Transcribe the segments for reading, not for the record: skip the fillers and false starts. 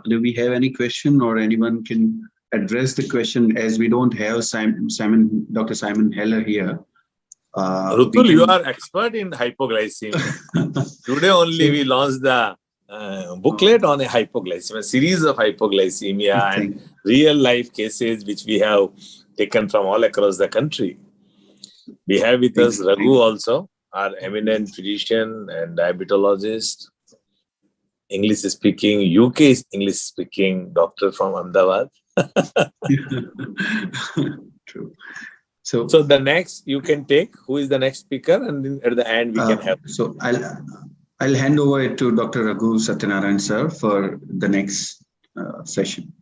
do we have any question, or anyone can address the question, as we don't have Dr. Simon Heller here? Rutul, you are expert in hypoglycemia. Today only we launched the booklet on a hypoglycemia, series of hypoglycemia and real life cases which we have taken from all across the country. We have with us Raghu also, our eminent physician and diabetologist, English speaking, UK English speaking doctor from Ahmedabad. True. So the next you can take, who is the next speaker, and then at the end we can have. So I'll hand over it to Dr. Raghu Satyanarayan sir for the next session.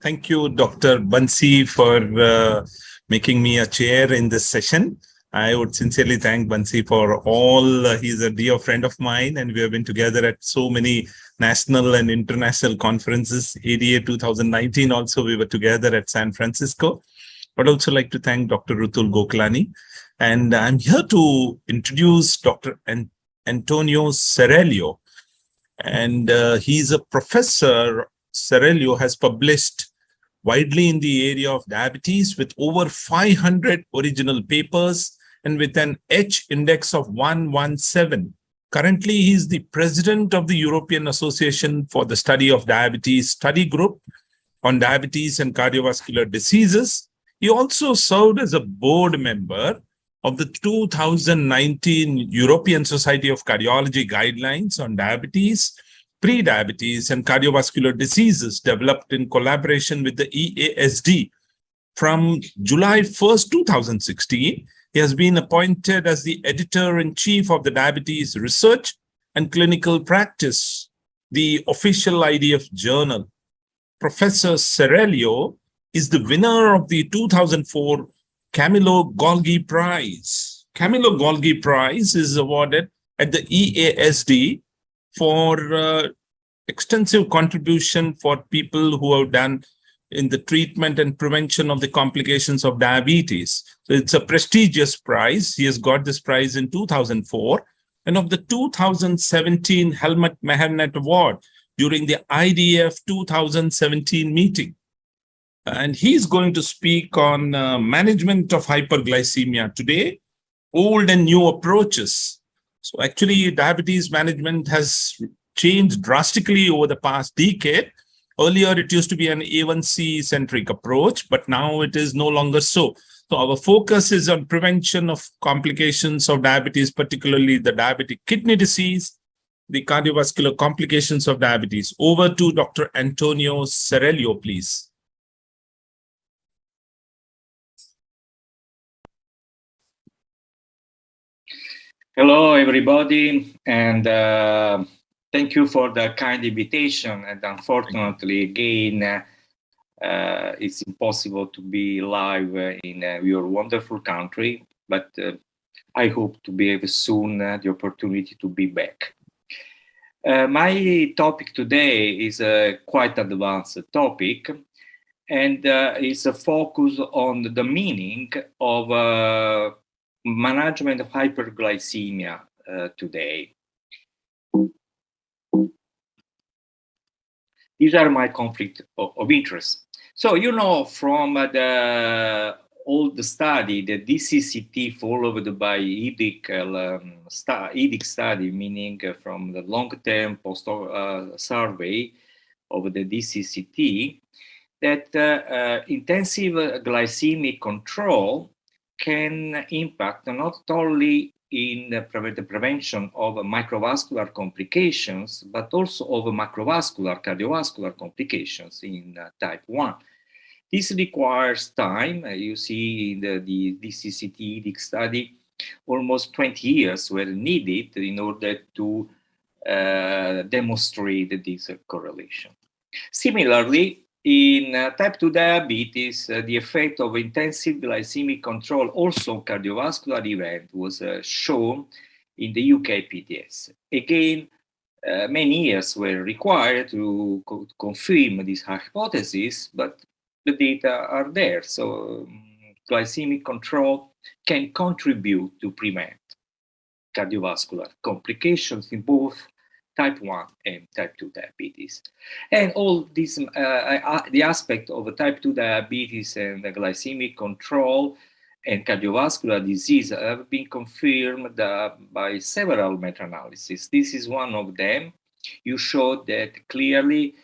Thank you, Dr. Bansi, for making me a chair in this session. I would sincerely thank Bansi for all. He's a dear friend of mine, and we have been together at so many national and international conferences. ADA 2019 also, we were together at San Francisco. I'd also like to thank Dr. Rutul Gokalani. And I'm here to introduce Dr. Antonio Ceriello. And he's a professor. Ceriello has published widely in the area of diabetes with over 500 original papers and with an H index of 117. Currently, he is the president of the European Association for the Study of Diabetes Study Group on Diabetes and Cardiovascular Diseases. He also served as a board member of the 2019 European Society of Cardiology Guidelines on Diabetes, Pre-Diabetes and Cardiovascular Diseases, developed in collaboration with the EASD. From July 1st, 2016, he has been appointed as the editor-in-chief of the Diabetes Research and Clinical Practice, the official IDF journal. Professor Ceriello is the winner of the 2004 Camillo Golgi Prize. Camillo Golgi Prize is awarded at the EASD for extensive contribution for people who have done in the treatment and prevention of the complications of diabetes. So it's a prestigious prize. He has got this prize in 2004. And of the 2017 Helmut Mehernet Award during the IDF 2017 meeting. And he's going to speak on management of hyperglycemia today, old and new approaches. So actually, diabetes management has changed drastically over the past decade. Earlier, it used to be an A1C-centric approach, but now it is no longer so. So our focus is on prevention of complications of diabetes, particularly the diabetic kidney disease, the cardiovascular complications of diabetes. Over to Dr. Antonio Ceriello, please. Hello, everybody, and thank you for the kind invitation. And unfortunately, again, it's impossible to be live in your wonderful country, but I hope to be able soon the opportunity to be back. My topic today is a quite advanced topic, and it's a focus on the meaning of management of hyperglycemia today. These are my conflict of interest. So, you know, from the old study, the DCCT followed by EDIC study, meaning from the long-term post survey of the DCCT, that intensive glycemic control can impact not only in the prevention of microvascular complications, but also of macrovascular cardiovascular complications in type 1. This requires time. You see in the DCCT EDIC study, almost 20 years were needed in order to demonstrate this correlation. Similarly, in type 2 diabetes, the effect of intensive glycemic control, also cardiovascular event, was shown in the UK PDS. Again, many years were required to confirm this hypothesis, but the data are there. So glycemic control can contribute to prevent cardiovascular complications in both type 1 and type 2 diabetes. And all this, the aspect of type 2 diabetes and the glycemic control and cardiovascular disease have been confirmed by several meta-analyses. This is one of them. You showed that clearly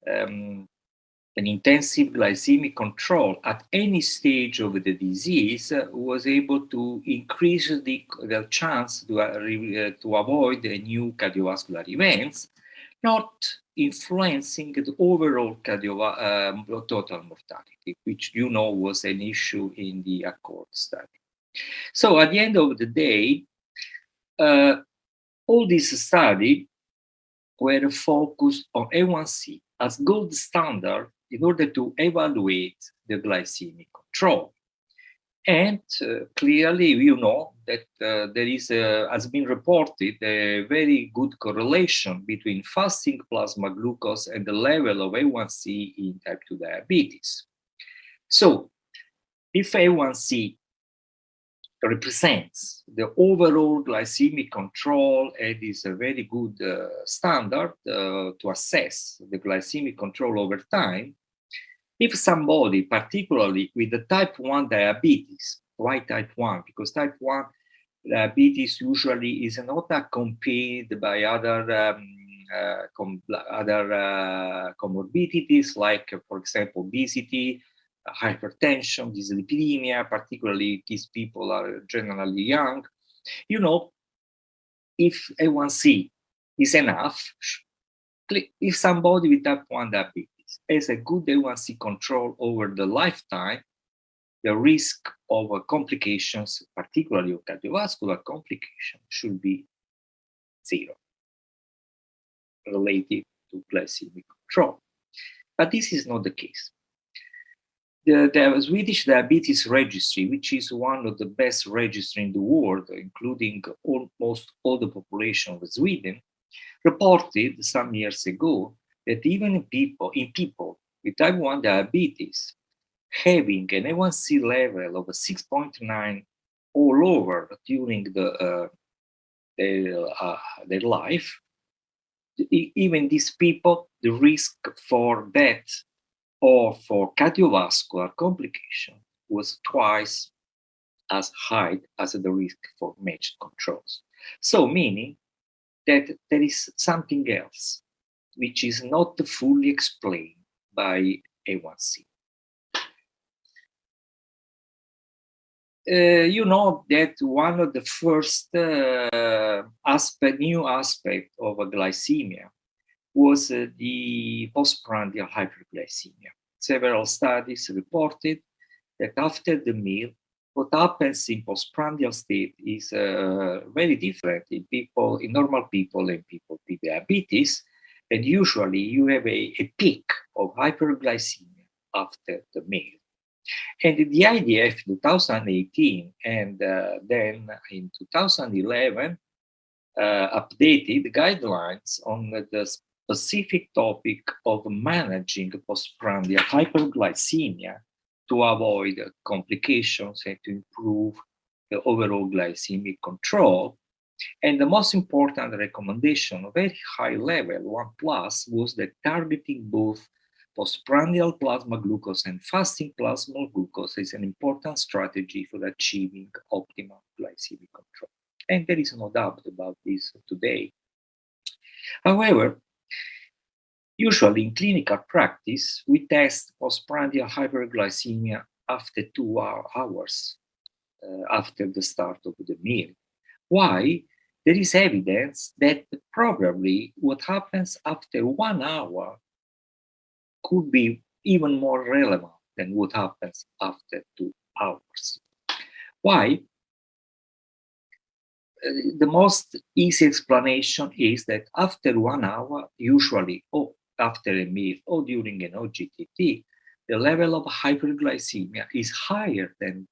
an intensive glycemic control at any stage of the disease was able to increase the chance to avoid new cardiovascular events, not influencing the overall total mortality, which you know was an issue in the ACCORD study. So at the end of the day, all these studies were focused on A1C as gold standard in order to evaluate the glycemic control. And clearly, you know that there is, has been reported, a very good correlation between fasting plasma glucose and the level of A1C in type 2 diabetes. So, if A1C represents the overall glycemic control and is a very good standard to assess the glycemic control over time, if somebody, particularly with the type 1 diabetes, why type 1? Because type 1 diabetes usually is not accompanied by other comorbidities like, for example, obesity, hypertension, dyslipidemia, particularly these people are generally young. You know, if A1C is enough, if somebody with type 1 diabetes has a good A1C control over the lifetime, the risk of complications, particularly of cardiovascular complications, should be zero related to glycemic control. But this is not the case. The Swedish Diabetes Registry, which is one of the best registries in the world, including almost all the population of Sweden, reported some years ago that even in people with type 1 diabetes, having an A1C level of 6.9 all over during their life, even these people, the risk for death or for cardiovascular complication was twice as high as the risk for matched controls. So meaning that there is something else which is not fully explained by A1C. You know that one of the first new aspect of glycemia was the postprandial hyperglycemia. Several studies reported that after the meal, what happens in postprandial state is very different in people, in normal people and people with diabetes. And usually you have a peak of hyperglycemia after the meal. And the IDF 2018 and then in 2011 updated guidelines on the specific topic of managing postprandial hyperglycemia to avoid complications and to improve the overall glycemic control. And the most important recommendation, a very high level, 1+, was that targeting both postprandial plasma glucose and fasting plasma glucose is an important strategy for achieving optimal glycemic control. And there is no doubt about this today. However, usually in clinical practice, we test postprandial hyperglycemia after 2 hours after the start of the meal. Why? There is evidence that probably what happens after 1 hour could be even more relevant than what happens after 2 hours. Why? The most easy explanation is that after 1 hour, usually or after a meal or during an OGTT, the level of hyperglycemia is higher than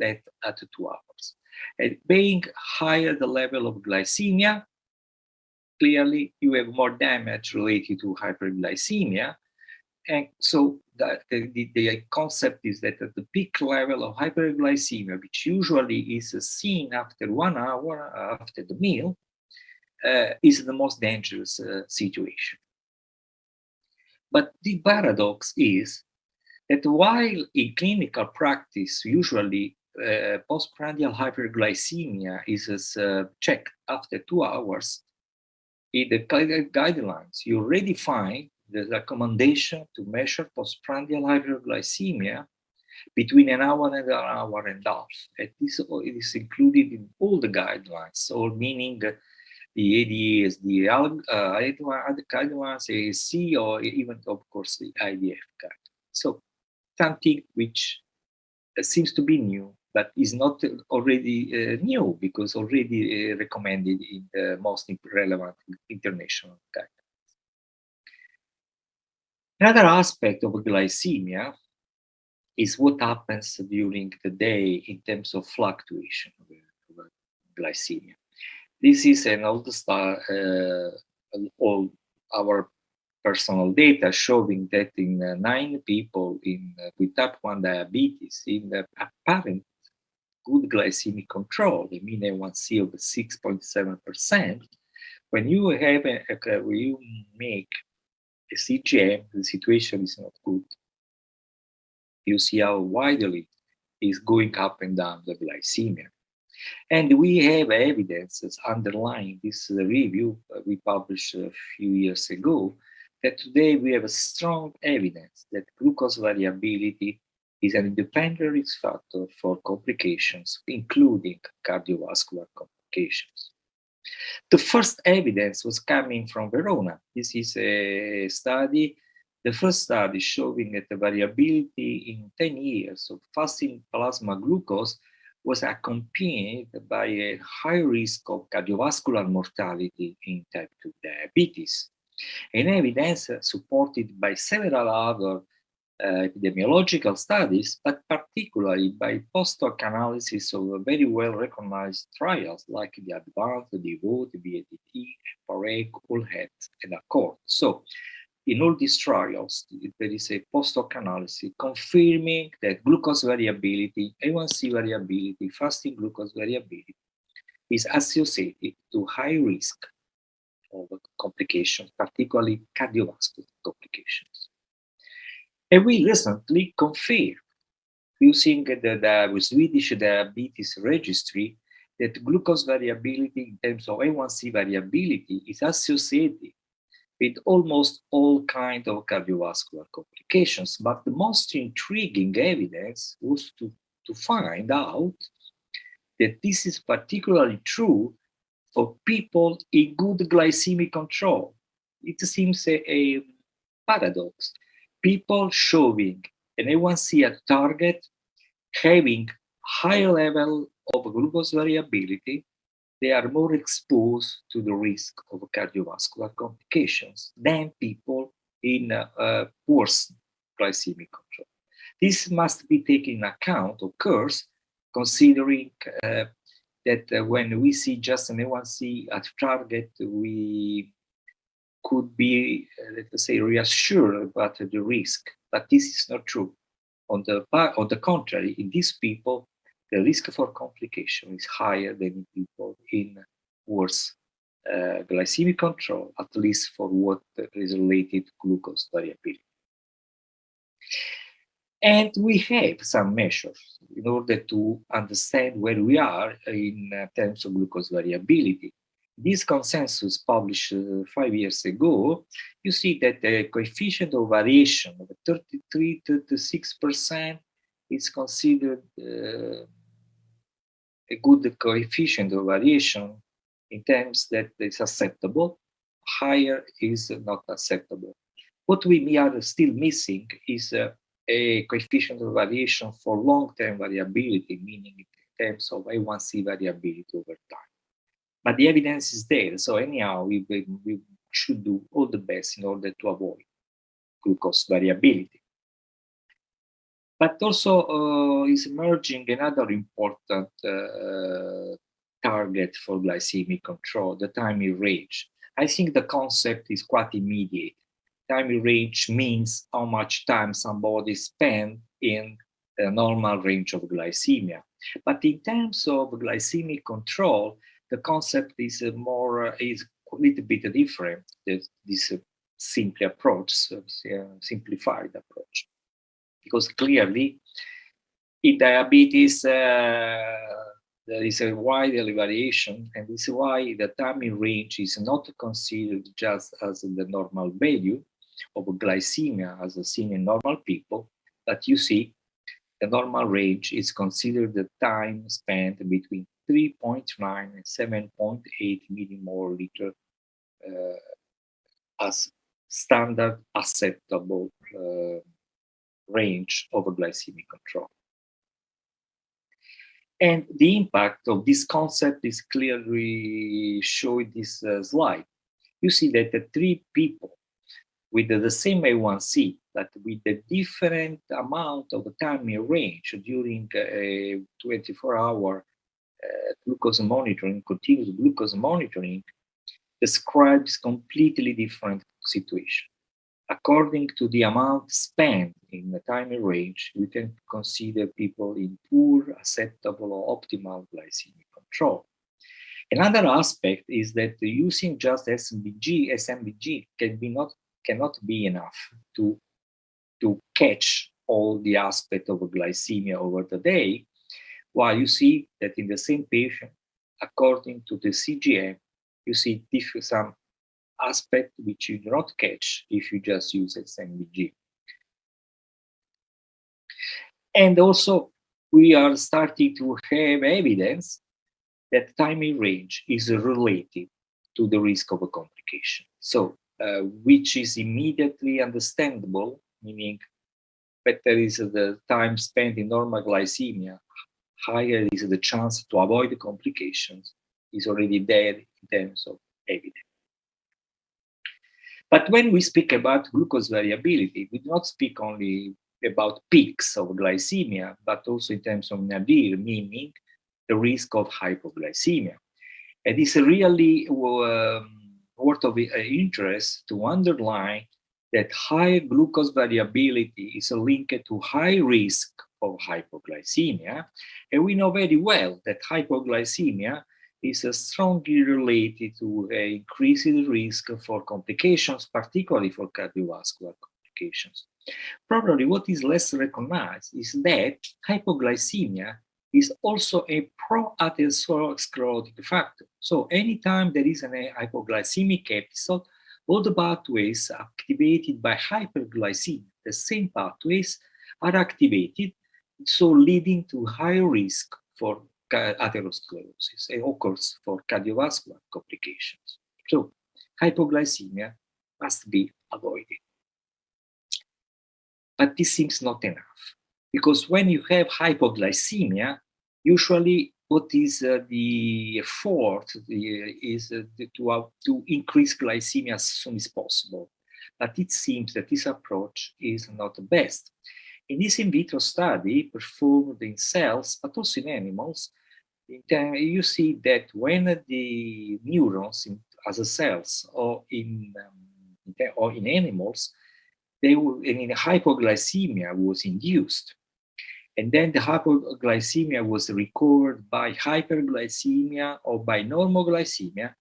that at 2 hours. And being higher the level of glycemia, clearly you have more damage related to hyperglycemia. And so the concept is that at the peak level of hyperglycemia, which usually is seen after 1 hour after the meal, is the most dangerous situation. But the paradox is that while in clinical practice, usually postprandial hyperglycemia is checked after 2 hours, in the guidelines, you already find the recommendation to measure postprandial hyperglycemia between an hour and an hour and a half. It is included in all the guidelines, so meaning the ADA, the guidelines, AAC, or even, of course, the IDF guidelines. So something which seems to be new, but is not already new, because already recommended in the most relevant international guidelines. Another aspect of glycemia is what happens during the day in terms of fluctuation of glycemia. This is an old all our personal data showing that in 9 people with type 1 diabetes, in the apparent good glycemic control, the mean A1C of 6.7%, when you have when you make a CGM, the situation is not good. You see how widely is going up and down the glycemia. And we have evidences underlying this review we published a few years ago, that today we have a strong evidence that glucose variability is an independent risk factor for complications, including cardiovascular complications. The first evidence was coming from Verona. This is a study, the first study showing that the variability in 10 years of fasting plasma glucose was accompanied by a high risk of cardiovascular mortality in type 2 diabetes. An evidence supported by several other epidemiological studies, but particularly by post-hoc analysis of very well-recognized trials like the ADVANCE, the DEVOTE, the BADT, FRA, COOL-HEAD, and ACCORD. So, in all these trials, there is a post-hoc analysis confirming that glucose variability, A1C variability, fasting glucose variability is associated to high risk of complications, particularly cardiovascular complications. And we recently confirmed, using the Swedish diabetes registry, that glucose variability in terms of A1C variability is associated with almost all kinds of cardiovascular complications. But the most intriguing evidence was to find out that this is particularly true for people in good glycemic control. It seems a paradox. People showing an A1C at target, having higher level of glucose variability, they are more exposed to the risk of cardiovascular complications than people in worse glycemic control. This must be taken into account, of course, considering that when we see just an A1C at target, we could be, let's say, reassured about the risk. But this is not true. On the contrary, in these people, the risk for complication is higher than in people in worse glycemic control, at least for what is related to glucose variability. And we have some measures in order to understand where we are in terms of glucose variability. This consensus published 5 years ago, you see that the coefficient of variation of 33-36% is considered a good coefficient of variation in terms that is acceptable. Higher is not acceptable. What we are still missing is a coefficient of variation for long-term variability, meaning in terms of A1C variability over time. But the evidence is there, so anyhow, we should do all the best in order to avoid glucose variability. But also is emerging another important target for glycemic control, the time in range. I think the concept is quite immediate. Time in range means how much time somebody spends in the normal range of glycemia. But in terms of glycemic control, the concept is little bit different, this simple approach, simplified approach. Because clearly, in diabetes, there is a wide variation, and this is why the timing range is not considered just as the normal value of glycemia as seen in normal people, but you see, the normal range is considered the time spent between 3.9 and 7.8 millimole liter as standard acceptable range of glycemic control. And the impact of this concept is clearly shown in this slide. You see that the three people with the same A1C, but with a different amount of time in range during a 24-hour glucose monitoring, continuous glucose monitoring, describes completely different situation. According to the amount spent in the time in range, we can consider people in poor, acceptable, or optimal glycemic control. Another aspect is that using just SMBG cannot be enough to catch all the aspects of glycemia over the day, while you see that in the same patient, according to the CGM, you see some aspect which you do not catch if you just use SMBG. And also, we are starting to have evidence that timing range is related to the risk of a complication. So, which is immediately understandable, meaning better is the time spent in normal glycemia, higher is the chance to avoid the complications, is already there in terms of evidence. But when we speak about glucose variability, we do not speak only about peaks of glycemia, but also in terms of nadir, meaning the risk of hypoglycemia. And it's really worth of interest to underline that high glucose variability is linked to high risk of hypoglycemia. And we know very well that hypoglycemia is strongly related to increasing risk for complications, particularly for cardiovascular complications. Probably what is less recognized is that hypoglycemia is also a pro-atherosclerotic factor. So anytime there is a hypoglycemic episode, all the pathways activated by hyperglycemia, the same pathways are activated, so leading to higher risk for atherosclerosis and occurs for cardiovascular complications. So hypoglycemia must be avoided. But this seems not enough, because when you have hypoglycemia, usually what is the effort is to increase glycemia as soon as possible. But it seems that this approach is not the best. In this in vitro study performed in cells, but also in animals, you see that when the neurons as cells or in animals, hypoglycemia was induced. And then the hypoglycemia was recovered by hyperglycemia or by normoglycemia.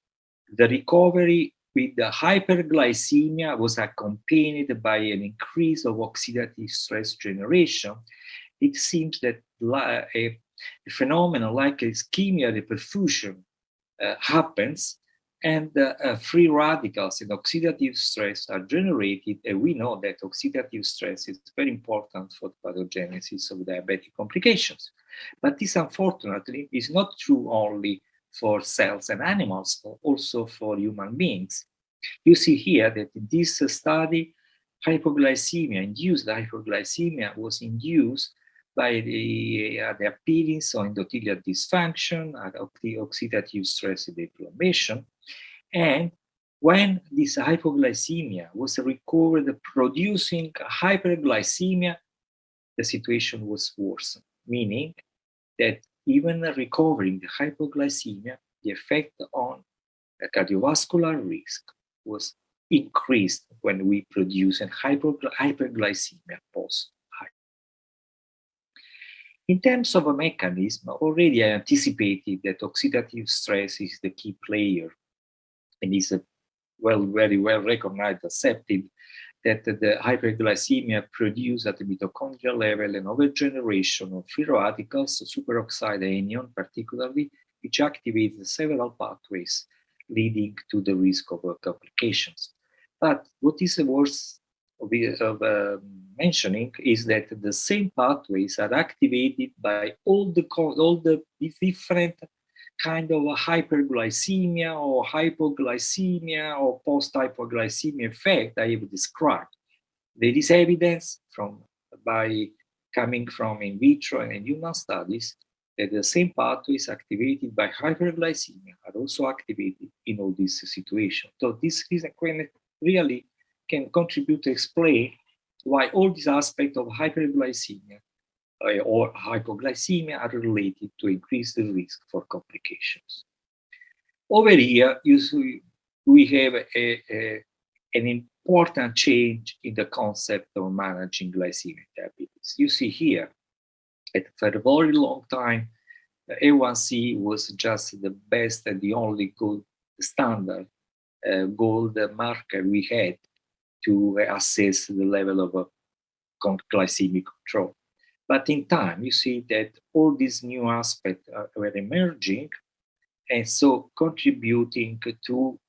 The recovery with the hyperglycemia was accompanied by an increase of oxidative stress generation. It seems that a phenomenon like ischemia reperfusion happens, and free radicals and oxidative stress are generated, and we know that oxidative stress is very important for the pathogenesis of diabetic complications. But this, unfortunately, is not true only for cells and animals, but also for human beings. You see here that in this study, induced hypoglycemia was induced by the appearance of endothelial dysfunction, oxidative stress and inflammation. And when this hypoglycemia was recovered producing hyperglycemia, the situation was worsened, meaning that even recovering the hypoglycemia, the effect on the cardiovascular risk was increased when we produce a hyperglycemia post. In terms of a mechanism, already I anticipated that oxidative stress is the key player. and is very well recognized, accepted, that the hyperglycemia produces at the mitochondrial level an overgeneration of free radicals, superoxide anion particularly, which activates several pathways leading to the risk of complications. But what is worth mentioning is that the same pathways are activated by all the different kind of hyperglycemia or hypoglycemia or post-hypoglycemia effect I have described. There is evidence coming from in vitro and in human studies that the same pathways activated by hyperglycemia are also activated in all these situations. So this is really can contribute to explain why all these aspects of hyperglycemia or hypoglycemia are related to increase the risk for complications. Over here, we have an important change in the concept of managing glycemic diabetes. You see here, that for a very long time, the A1C was just the best and the only good standard gold marker we had to assess the level of glycemic control. But in time, you see that all these new aspects were emerging, and so contributing to,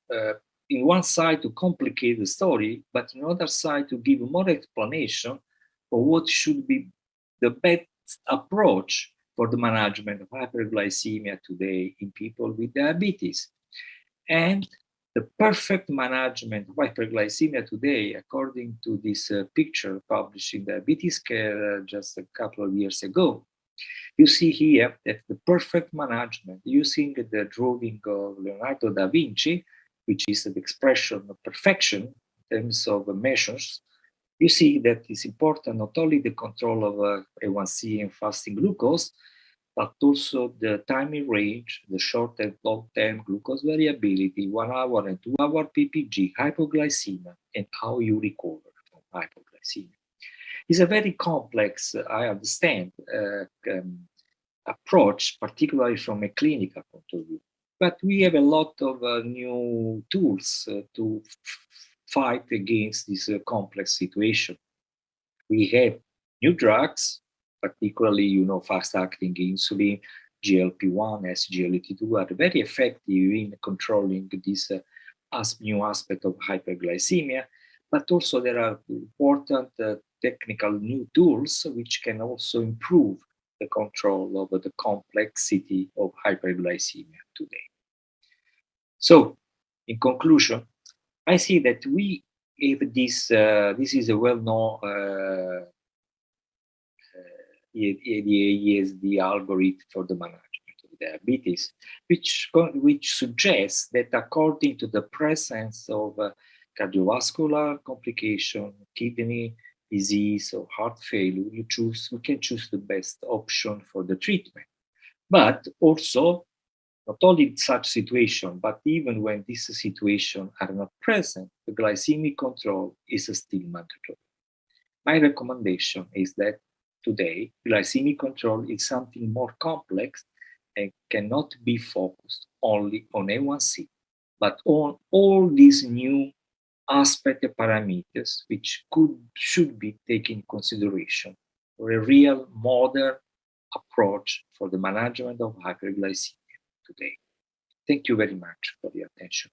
in one side, to complicate the story, but in other side, to give more explanation for what should be the best approach for the management of hyperglycemia today in people with diabetes. And the perfect management of hyperglycemia today, according to this picture published in Diabetes Care just a couple of years ago, you see here that the perfect management using the drawing of Leonardo da Vinci, which is the expression of perfection in terms of measures, you see that it's important not only the control of A1C and fasting glucose, but also the timing range, the short and long-term glucose variability, 1 hour and 2 hour PPG, hypoglycemia, and how you recover from hypoglycemia. It's a very complex, I understand, approach, particularly from a clinical point of view. But we have a lot of new tools to fight against this complex situation. We have new drugs, particularly, fast-acting insulin, GLP-1, SGLT2 are very effective in controlling this new aspect of hyperglycemia. But also there are important technical new tools which can also improve the control of the complexity of hyperglycemia today. So, in conclusion, I see that we have this is a well-known ESD algorithm for the management of diabetes, which suggests that according to the presence of cardiovascular complication, kidney disease, or heart failure, we can choose the best option for the treatment. But also, not only in such situation, but even when these situations are not present, the glycemic control is still mandatory. My recommendation is that today, glycemic control is something more complex and cannot be focused only on A1C, but on all these new aspect and parameters which should be taken into consideration for a real modern approach for the management of hyperglycemia today. Thank you very much for your attention.